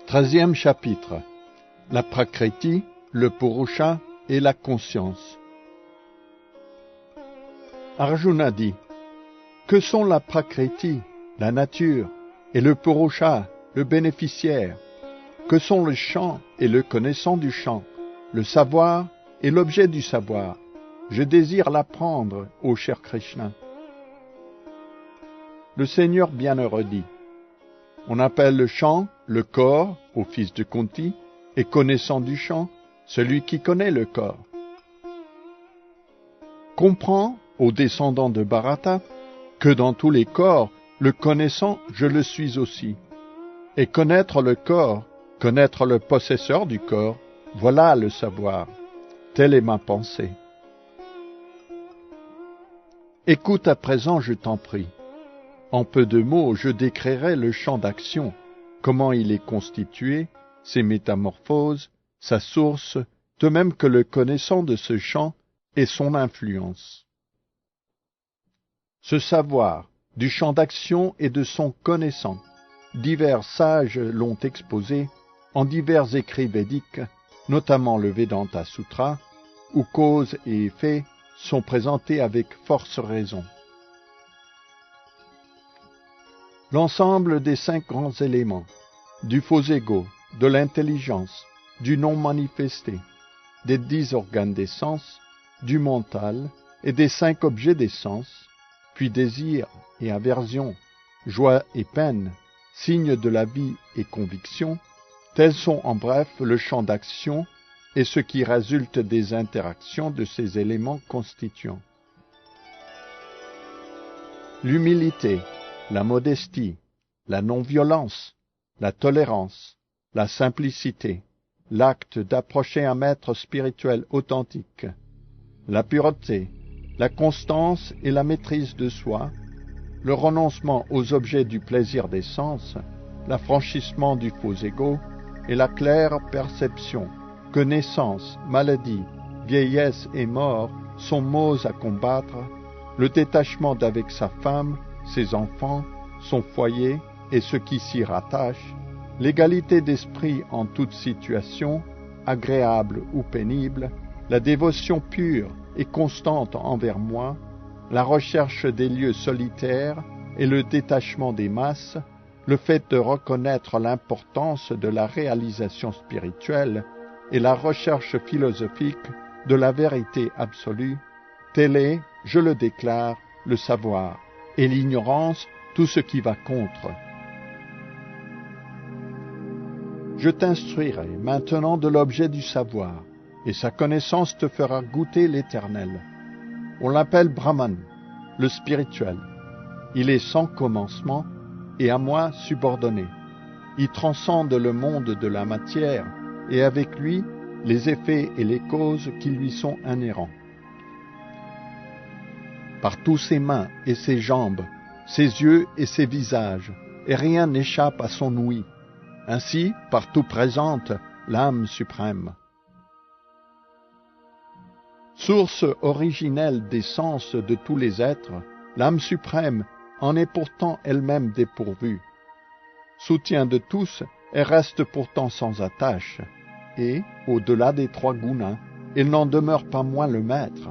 13e chapitre. La Prakriti, le Purusha et la conscience. Arjuna dit: que sont la Prakriti, la nature, et le Purusha, le bénéficiaire? Que sont le champ et le connaissant du champ, le savoir et l'objet du savoir? Je désire l'apprendre, ô cher Krishna. Le Seigneur bienheureux dit: on appelle le champ le corps au fils de Kunti, et connaissant du champ, celui qui connaît le corps. Comprends, ô descendant de Bharata, que dans tous les corps, le connaissant, je le suis aussi. Et connaître le corps, connaître le possesseur du corps, voilà le savoir. Telle est ma pensée. Écoute à présent, je t'en prie. En peu de mots, je décrirai le champ d'action, comment il est constitué, ses métamorphoses, sa source, de même que le connaissant de ce champ et son influence. Ce savoir, du champ d'action et de son connaissant, divers sages l'ont exposé en divers écrits védiques, notamment le Vedanta Sutra, où cause et effet sont présentés avec force raison. L'ensemble des 5 grands éléments, du faux ego, de l'intelligence, du non manifesté, des 10 organes des sens, du mental et des 5 objets des sens, puis désir et aversion, joie et peine, signes de la vie et conviction, tels sont en bref le champ d'action et ce qui résulte des interactions de ces éléments constituants. L'humilité, la modestie, la non-violence, la tolérance, la simplicité, l'acte d'approcher un maître spirituel authentique, la pureté, la constance et la maîtrise de soi, le renoncement aux objets du plaisir des sens, l'affranchissement du faux ego et la claire perception que naissance, maladie, vieillesse et mort sont maux à combattre, le détachement d'avec sa femme, ses enfants, son foyer et ce qui s'y rattache, l'égalité d'esprit en toute situation, agréable ou pénible, la dévotion pure et constante envers moi, la recherche des lieux solitaires et le détachement des masses, le fait de reconnaître l'importance de la réalisation spirituelle et la recherche philosophique de la vérité absolue, tel est, je le déclare, le savoir, et l'ignorance, tout ce qui va contre. Je t'instruirai maintenant de l'objet du savoir, et sa connaissance te fera goûter l'éternel. On l'appelle Brahman, le spirituel. Il est sans commencement et à moi subordonné. Il transcende le monde de la matière et avec lui les effets et les causes qui lui sont inhérents. Par tous ses mains et ses jambes, ses yeux et ses visages, et rien n'échappe à son ouïe. Ainsi, partout présente, l'âme suprême. Source originelle des sens de tous les êtres, l'âme suprême en est pourtant elle-même dépourvue. Soutien de tous, elle reste pourtant sans attache, et, au-delà des 3 gunas, elle n'en demeure pas moins le maître.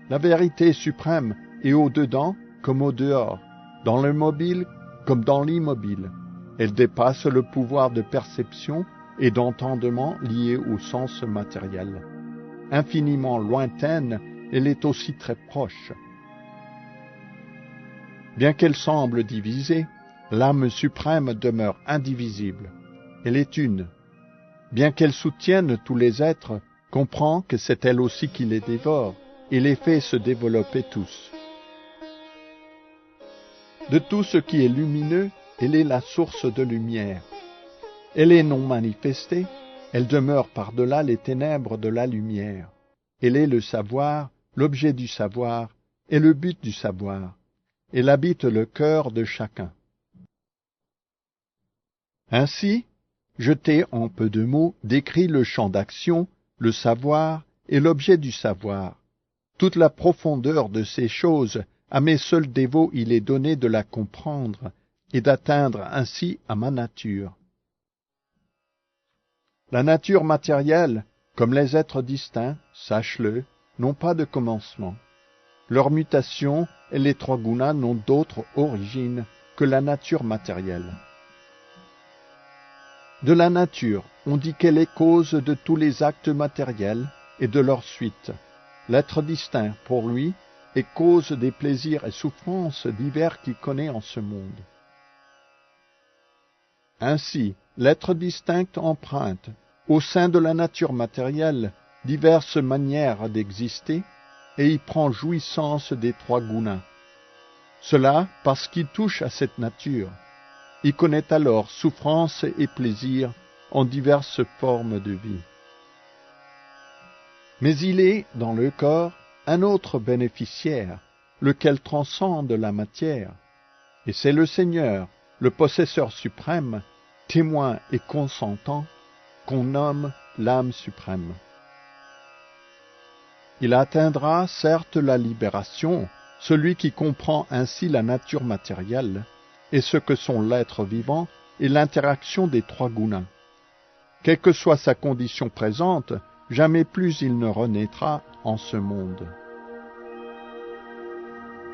La vérité suprême est au-dedans comme au-dehors, dans le mobile comme dans l'immobile. Elle dépasse le pouvoir de perception et d'entendement lié au sens matériel. Infiniment lointaine, elle est aussi très proche. Bien qu'elle semble divisée, l'âme suprême demeure indivisible. Elle est une. Bien qu'elle soutienne tous les êtres, comprend que c'est elle aussi qui les dévore et les fait se développer tous. De tout ce qui est lumineux, elle est la source de lumière. Elle est non manifestée, elle demeure par-delà les ténèbres de la lumière. Elle est le savoir, l'objet du savoir et le but du savoir. Elle habite le cœur de chacun. Ainsi, je t'ai en peu de mots décrit le champ d'action, le savoir et l'objet du savoir. Toute la profondeur de ces choses, à mes seuls dévots il est donné de la comprendre, et d'atteindre ainsi à ma nature. La nature matérielle, comme les êtres distincts, sache-le, n'ont pas de commencement. Leur mutation et les trois gunas n'ont d'autre origine que la nature matérielle. De la nature, on dit qu'elle est cause de tous les actes matériels et de leur suite. L'être distinct, pour lui, est cause des plaisirs et souffrances divers qu'il connaît en ce monde. Ainsi, l'être distinct emprunte, au sein de la nature matérielle, diverses manières d'exister, et y prend jouissance des trois gunas. Cela parce qu'il touche à cette nature. Il connaît alors souffrance et plaisir en diverses formes de vie. Mais il est, dans le corps, un autre bénéficiaire, lequel transcende la matière, et c'est le Seigneur, le possesseur suprême, témoin et consentant, qu'on nomme l'âme suprême. Il atteindra certes la libération, celui qui comprend ainsi la nature matérielle, et ce que sont l'être vivant et l'interaction des trois gunas. Quelle que soit sa condition présente, jamais plus il ne renaîtra en ce monde.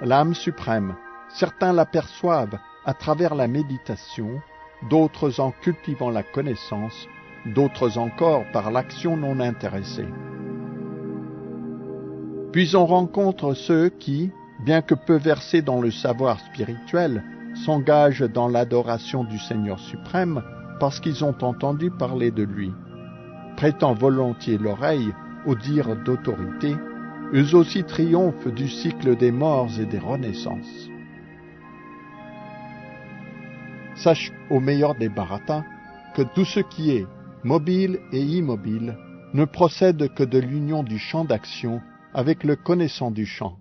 L'âme suprême, certains l'aperçoivent à travers la méditation, d'autres en cultivant la connaissance, d'autres encore par l'action non intéressée. Puis on rencontre ceux qui, bien que peu versés dans le savoir spirituel, s'engagent dans l'adoration du Seigneur suprême parce qu'ils ont entendu parler de lui. Prêtant volontiers l'oreille aux dires d'autorité, eux aussi triomphent du cycle des morts et des renaissances. Sache, au meilleur des bharatas, que tout ce qui est mobile et immobile ne procède que de l'union du champ d'action avec le connaissant du champ.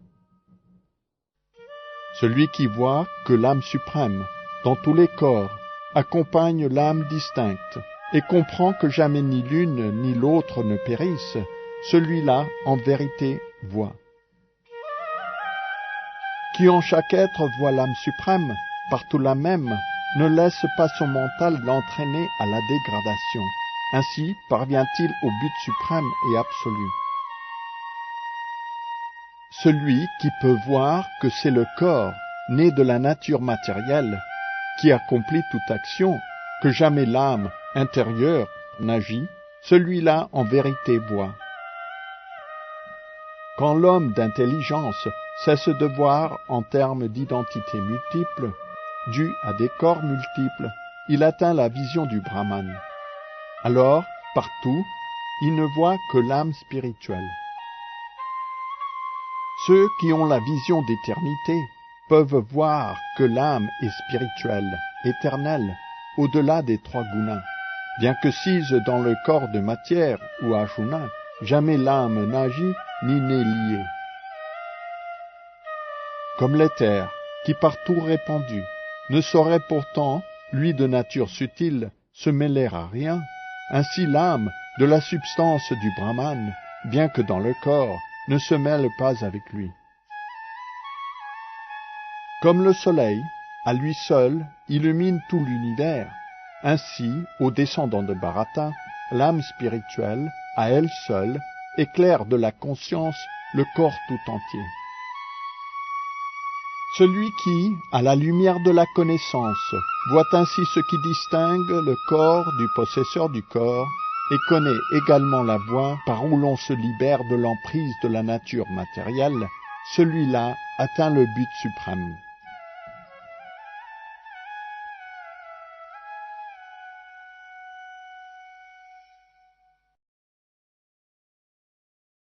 Celui qui voit que l'âme suprême, dans tous les corps, accompagne l'âme distincte et comprend que jamais ni l'une ni l'autre ne périssent, celui-là, en vérité, voit. Qui en chaque être voit l'âme suprême, partout la même, ne laisse pas son mental l'entraîner à la dégradation. Ainsi parvient-il au but suprême et absolu. Celui qui peut voir que c'est le corps, né de la nature matérielle, qui accomplit toute action, que jamais l'âme intérieure n'agit, celui-là en vérité voit. Quand l'homme d'intelligence cesse de voir en termes d'identité multiple, due à des corps multiples, il atteint la vision du Brahman. Alors, partout, il ne voit que l'âme spirituelle. Ceux qui ont la vision d'éternité peuvent voir que l'âme est spirituelle, éternelle, au-delà des trois gunas, bien que sise dans le corps de matière ou ajuna, jamais l'âme n'agit ni n'est liée. Comme l'éther, qui partout répandu, ne saurait pourtant, lui de nature subtile, se mêler à rien, ainsi l'âme, de la substance du Brahman, bien que dans le corps, ne se mêle pas avec lui. Comme le soleil, à lui seul, illumine tout l'univers, ainsi, aux descendants de Bharata, l'âme spirituelle, à elle seule, éclaire de la conscience le corps tout entier. Celui qui, à la lumière de la connaissance, voit ainsi ce qui distingue le corps du possesseur du corps, et connaît également la voie par où l'on se libère de l'emprise de la nature matérielle, celui-là atteint le but suprême.